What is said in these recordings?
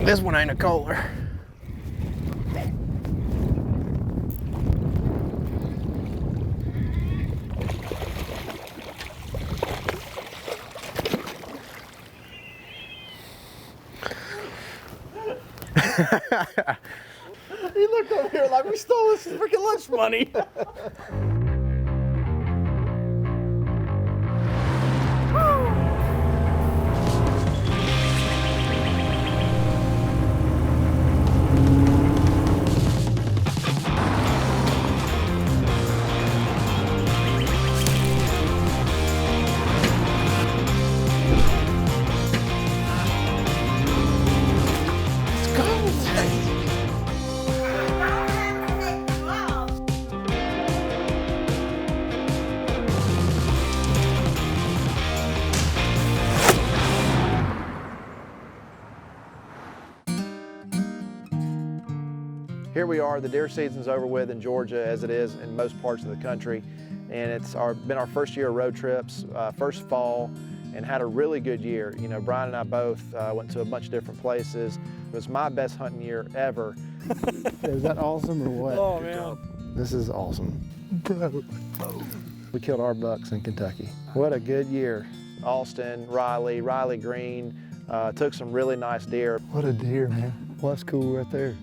This one ain't a Kohler. He looked over here like we stole his freaking lunch money. Here we are, the deer season's over with in Georgia as it is in most parts of the country. And it's been our first year of road trips, first fall, and had a really good year. You know, Brian and I both went to a bunch of different places. It was my best hunting year ever. Is that awesome or what? Oh, man. This is awesome. Bro. We killed our bucks in Kentucky. What a good year. Austin, Riley Green, took some really nice deer. What a deer, man. Well, that's cool right there.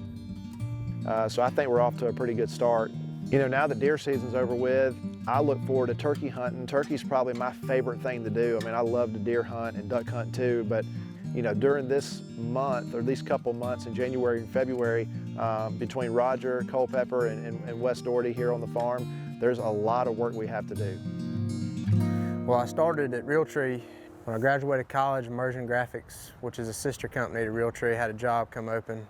So I think we're off to a pretty good start. You know, now that deer season's over with, I look forward to turkey hunting. Turkey's probably my favorite thing to do. I mean, I love to deer hunt and duck hunt too, but you know, during this month or these couple months in January and February, between Roger Culpepper and Wes Dougherty here on the farm, there's a lot of work we have to do. Well, I started at Realtree when I graduated college. Immersion Graphics, which is a sister company to Realtree, had a job come open.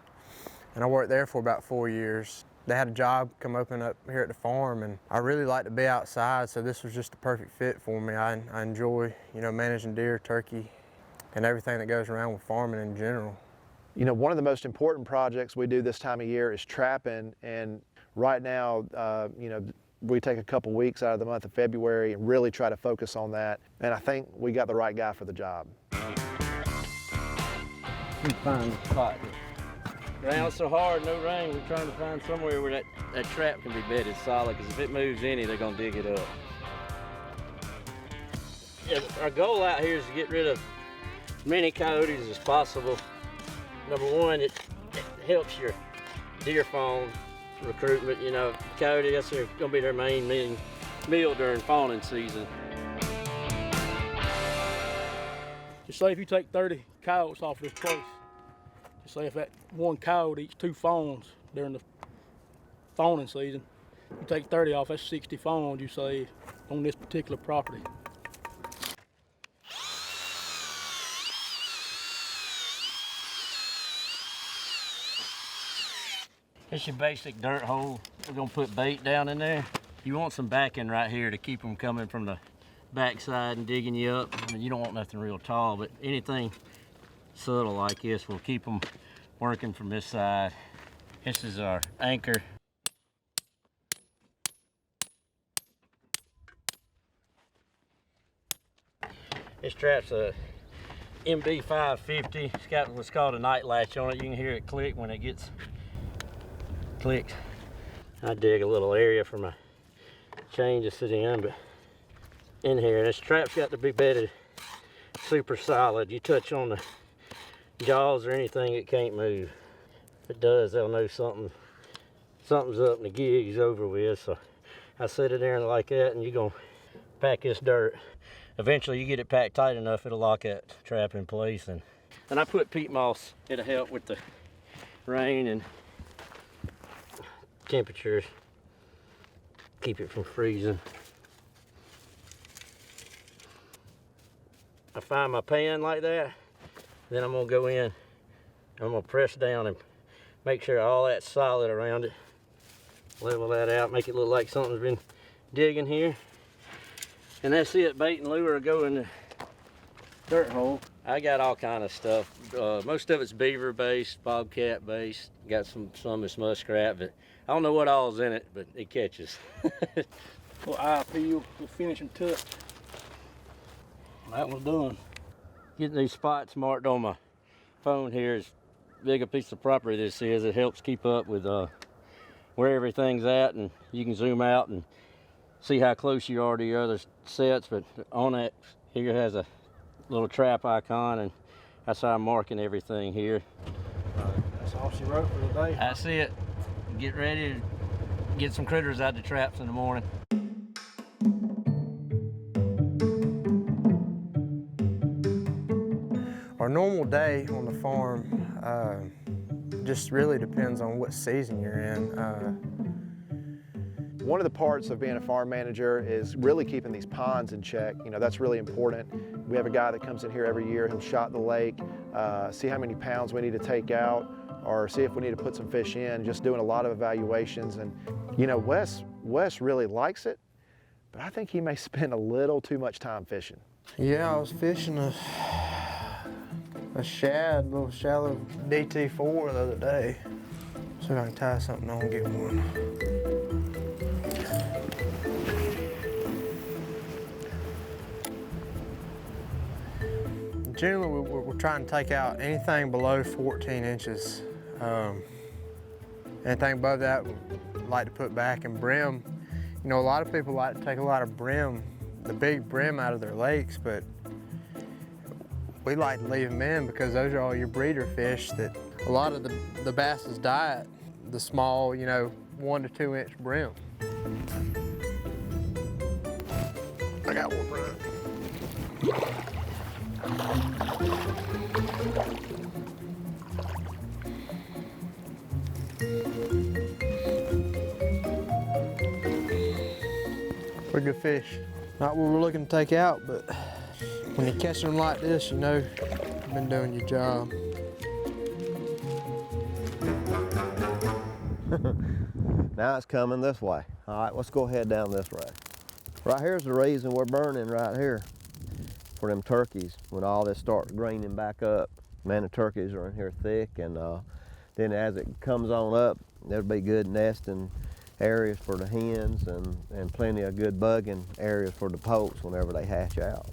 And I worked there for about 4 years. They had a job come open up here at the farm, and I really like to be outside, so this was just a perfect fit for me. I enjoy, you know, managing deer, turkey, and everything that goes around with farming in general. You know, one of the most important projects we do this time of year is trapping, and right now, you know, we take a couple weeks out of the month of February and really try to focus on that, and I think we got the right guy for the job. We find the spot. Ground's so hard, no rain, we're trying to find somewhere where that trap can be bedded solid, because if it moves any, they're going to dig it up. Yeah, our goal out here is to get rid of as many coyotes as possible. Number one, it helps your deer fawn recruitment. You know, coyote, that's going to be their main meal during fawning season. Just say if you take 30 coyotes off this place, just say if that one coyote eats 2 fawns during the fawning season, you take 30 off, that's 60 fawns you save on this particular property. It's your basic dirt hole. We're gonna put bait down in there. You want some backing right here to keep them coming from the backside and digging you up. I mean, you don't want nothing real tall, but anything subtle like this will keep them working from this side. This is our anchor. This trap's a MB 550. It's got what's called a night latch on it. You can hear it click when it gets clicked. I dig a little area for my chain to sit in, but in here, this trap's got to be bedded super solid. You touch on the jaws or anything, it can't move. If it does, they'll know something's up and the gig's over with. So I set it there like that, and you're gonna pack this dirt. Eventually you get it packed tight enough, it'll lock that trap in place. And I put peat moss, it'll help with the rain and temperatures, keep it from freezing. I find my pan like that, then I'm gonna go in, I'm gonna press down and make sure all that's solid around it. Level that out, make it look like something's been digging here. And that's it, bait and lure will go in the dirt hole. I got all kind of stuff. Most of it's beaver based, bobcat based. Got some that's muskrat, but I don't know what all's in it, but it catches. Well, eye peel, the finishing touch. That one's done. Getting these spots marked on my phone here is big a piece of property this is, it helps keep up with where everything's at, and you can zoom out and see how close you are to your other sets. But on that, here has a little trap icon, and that's how I'm marking everything here. That's all she wrote for today. That's it. Get ready to get some critters out of the traps in the morning. Our normal day on the farm just really depends on what season you're in. One of the parts of being a farm manager is really keeping these ponds in check. You know, that's really important. We have a guy that comes in here every year. He'll shot the lake, see how many pounds we need to take out, or see if we need to put some fish in, just doing a lot of evaluations. And you know, Wes really likes it, but I think he may spend a little too much time fishing. Yeah, I was fishing a shad, a little shallow DT4 the other day. See if I can tie something on and get one. Generally, we're trying to take out anything below 14 inches. Anything above that, we like to put back. And brim, you know, a lot of people like to take a lot of brim, the big brim out of their lakes, but we like to leave them in because those are all your breeder fish that a lot of the bass's diet, the small, you know, 1 to 2 inch brim. I got one right. Pretty good fish. Not what we're looking to take out, but when you catch them like this, you know you've been doing your job. Now it's coming this way. All right, let's go ahead down this road. Right here's the reason we're burning right here, for them turkeys. When all this starts greening back up, man, the turkeys are in here thick, and then as it comes on up, there'll be good nesting areas for the hens and plenty of good bugging areas for the poults whenever they hatch out.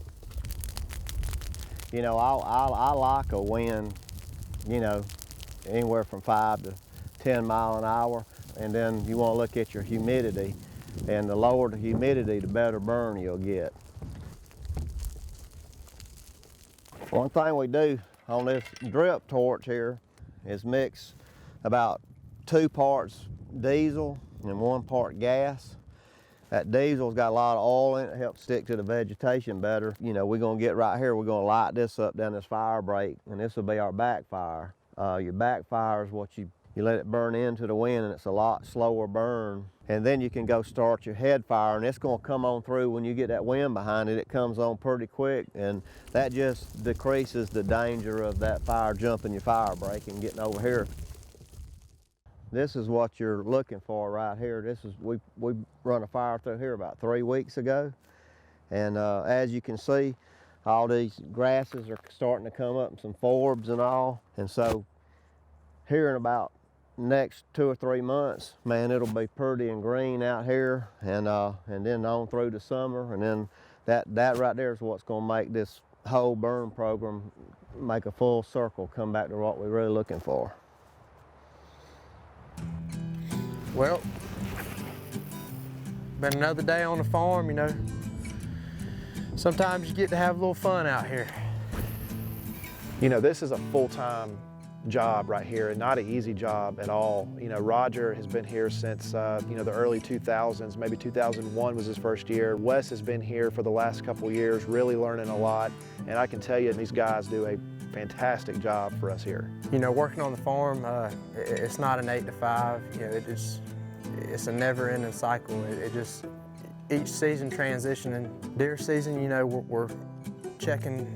You know, I like a wind, you know, anywhere from 5 to 10 miles an hour, and then you want to look at your humidity, and the lower the humidity, the better burn you'll get. One thing we do on this drip torch here is mix about 2 parts diesel and 1 part gas. That diesel's got a lot of oil in it, helps stick to the vegetation better. You know, we're gonna get right here, we're gonna light this up down this fire break, and this will be our backfire. Your backfire is what you let it burn into the wind, and it's a lot slower burn. And then you can go start your head fire, and it's gonna come on through when you get that wind behind it. It comes on pretty quick, and that just decreases the danger of that fire jumping your fire break and getting over here. This is what you're looking for right here. This is, we run a fire through here about 3 weeks ago. And as you can see, all these grasses are starting to come up, and some forbs and all. And so here in about next 2 or 3 months, man, it'll be pretty and green out here, and then on through the summer. And then that right there is what's gonna make this whole burn program make a full circle, come back to what we're really looking for. Well, been another day on the farm, you know. Sometimes you get to have a little fun out here. You know, this is a full-time job right here, and not an easy job at all. You know, Roger has been here since, you know, the early 2000s, maybe 2001 was his first year. Wes has been here for the last couple years, really learning a lot, and I can tell you these guys do a fantastic job for us here. You know, working on the farm, it's not an 8 to 5. You know, it's a never-ending cycle. It just, each season transitioning. Deer season, you know, we're checking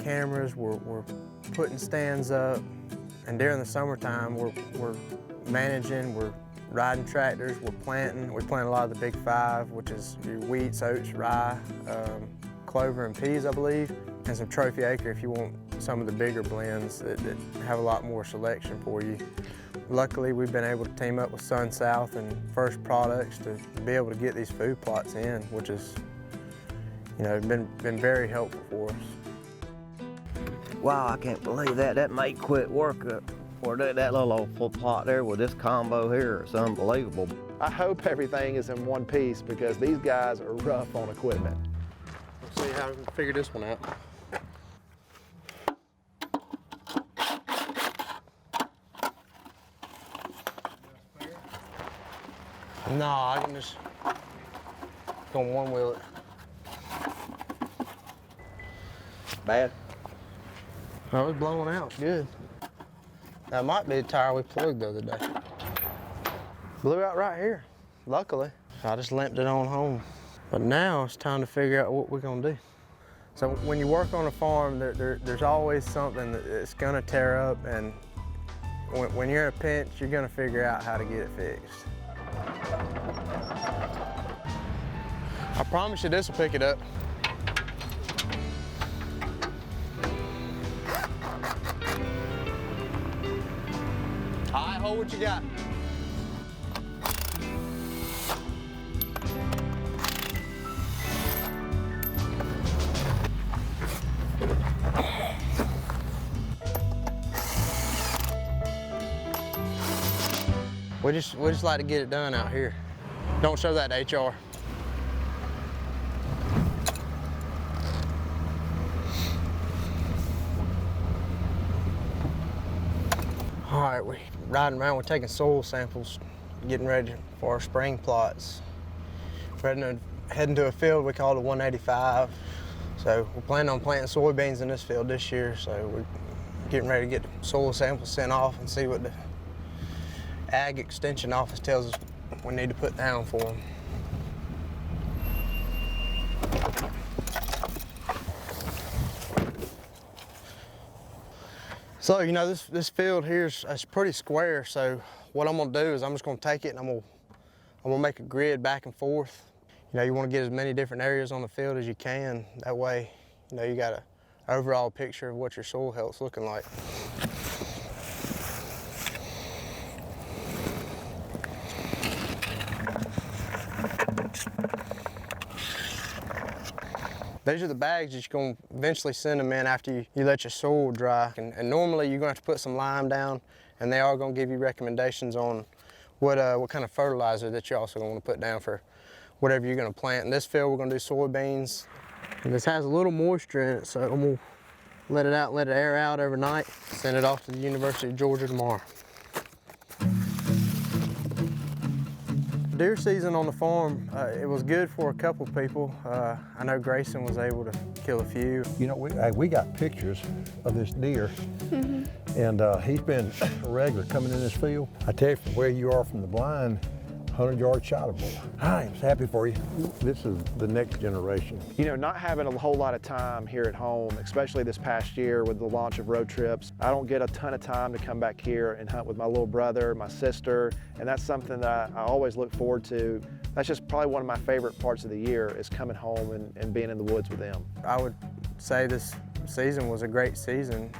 cameras, we're putting stands up, and during the summertime, we're managing, we're riding tractors, we're planting. We plant a lot of the big 5, which is your wheats, oats, rye, clover, and peas, I believe, and some trophy acre if you want some of the bigger blends that have a lot more selection for you. Luckily, we've been able to team up with Sun South and First Products to be able to get these food plots in, which is, you know, been very helpful for us. Wow, I can't believe that. That mate quit work for that little old full plot there with this combo here. It's unbelievable. I hope everything is in one piece because these guys are rough on equipment. Let's see how we can figure this one out. No, I can just go one wheel it. Bad? Oh, it's blowing out, good. That might be the tire we plugged the other day. Blew out right here, luckily. I just limped it on home. But now it's time to figure out what we're gonna do. So when you work on a farm, there's always something that's gonna tear up, and when you're in a pinch, you're gonna figure out how to get it fixed. I promise you this will pick it up. All right, hold what you got. We just like to get it done out here. Don't show that to HR. All right, we're riding around, we're taking soil samples, getting ready for our spring plots. We're heading to a field we call the 185. So we're planning on planting soybeans in this field this year, so we're getting ready to get the soil samples sent off and see what the Ag Extension Office tells us we need to put down for them. So, you know, this field here is pretty square, so what I'm gonna do is I'm just gonna take it and I'm gonna make a grid back and forth. You know, you wanna get as many different areas on the field as you can. That way, you know, you got an overall picture of what your soil health's looking like. These are the bags that you're going to eventually send them in after you let your soil dry. And normally you're going to have to put some lime down, and they are going to give you recommendations on what kind of fertilizer that you're also going to want to put down for whatever you're going to plant. In this field, we're going to do soybeans. And this has a little moisture in it, so I'm going to let it out, let it air out overnight, send it off to the University of Georgia tomorrow. Deer season on the farm, it was good for a couple people. I know Grayson was able to kill a few. You know, we got pictures of this deer, and he's been regular coming in this field. I tell you, from where you are from the blind, 100-yard shot of bull. I am happy for you. This is the next generation. You know, not having a whole lot of time here at home, especially this past year with the launch of road trips, I don't get a ton of time to come back here and hunt with my little brother, my sister, and that's something that I always look forward to. That's just probably one of my favorite parts of the year is coming home and being in the woods with them. I would say this season was a great season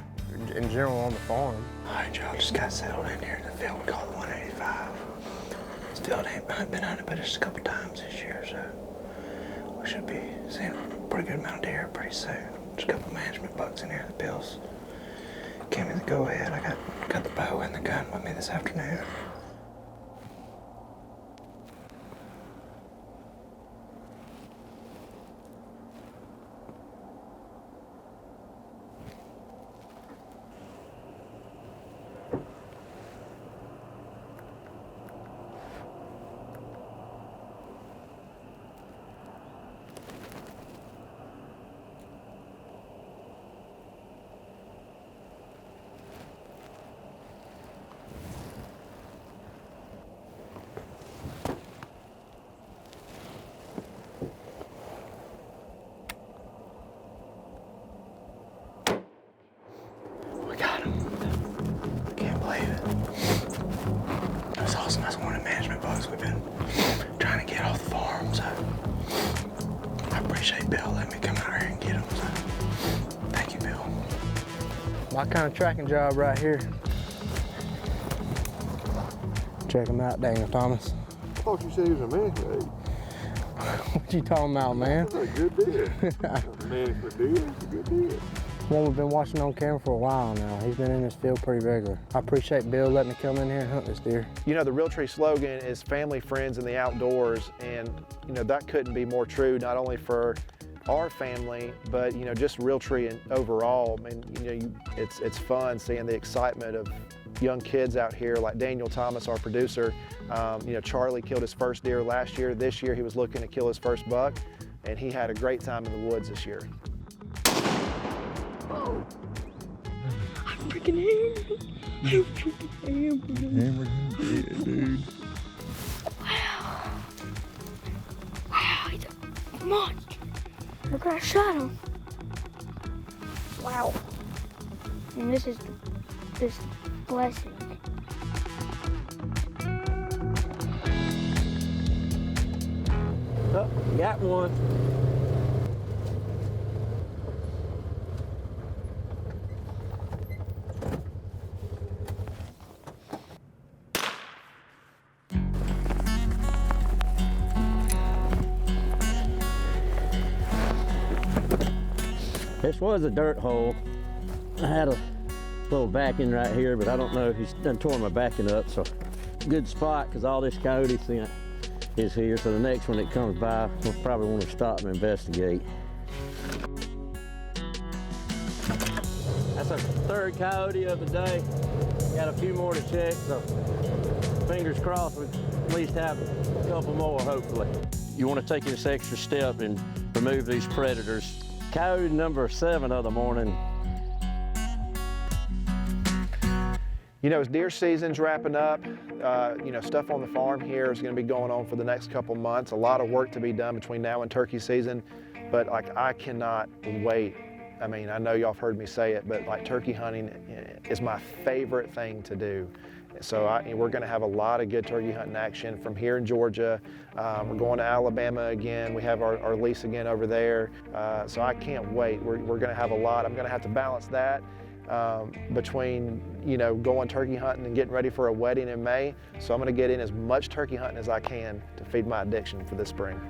in general on the farm. All right, y'all, just got settled in here in the field we call the 185. This field ain't been hunted but just a couple times this year, so we should be seeing a pretty good amount of deer pretty soon. There's a couple management bucks in here that Bill's gave me the go-ahead. I got the bow and the gun with me this afternoon. We got him. I can't believe it. It was awesome. That's one of the management bugs we've been trying to get off the farm, so I appreciate Bill letting me come out here and get him. So thank you, Bill. My kind of tracking job right here. Check him out, Daniel Thomas. I thought you said he was a man grade. What you talking about, man? That's a good deer. A man for deer, it's a good deer. One we've been watching on camera for a while now. He's been in this field pretty regular. I appreciate Bill letting me come in here and hunt this deer. You know, the Realtree slogan is family, friends, and the outdoors, and you know, that couldn't be more true, not only for our family, but you know, just Realtree and overall. I mean, you know, it's fun seeing the excitement of young kids out here like Daniel Thomas, our producer. You know, Charlie killed his first deer last year. This year he was looking to kill his first buck, and he had a great time in the woods this year. Oh, I'm freaking hammered. Hammered, dude. Wow. Wow, he's a monster. Look, I shot him. Wow. And this is this blessing. Oh, got one. This was a dirt hole. I had a little backing right here, but I don't know if he's done tore my backing up, so good spot because all this coyote scent is here. So the next one that comes by, we'll probably want to stop and investigate. That's our third coyote of the day. Got a few more to check, so fingers crossed we at least have a couple more, hopefully. You want to take this extra step and remove these predators. Coyote number 7 of the morning. You know, as deer season's wrapping up, you know, stuff on the farm here is going to be going on for the next couple months. A lot of work to be done between now and turkey season, but like I cannot wait. I mean, I know y'all have heard me say it, but like turkey hunting is my favorite thing to do. So we're going to have a lot of good turkey hunting action from here in Georgia. We're going to Alabama again. We have our lease again over there. So I can't wait. We're going to have a lot. I'm going to have to balance that between, you know, going turkey hunting and getting ready for a wedding in May. So I'm going to get in as much turkey hunting as I can to feed my addiction for this spring.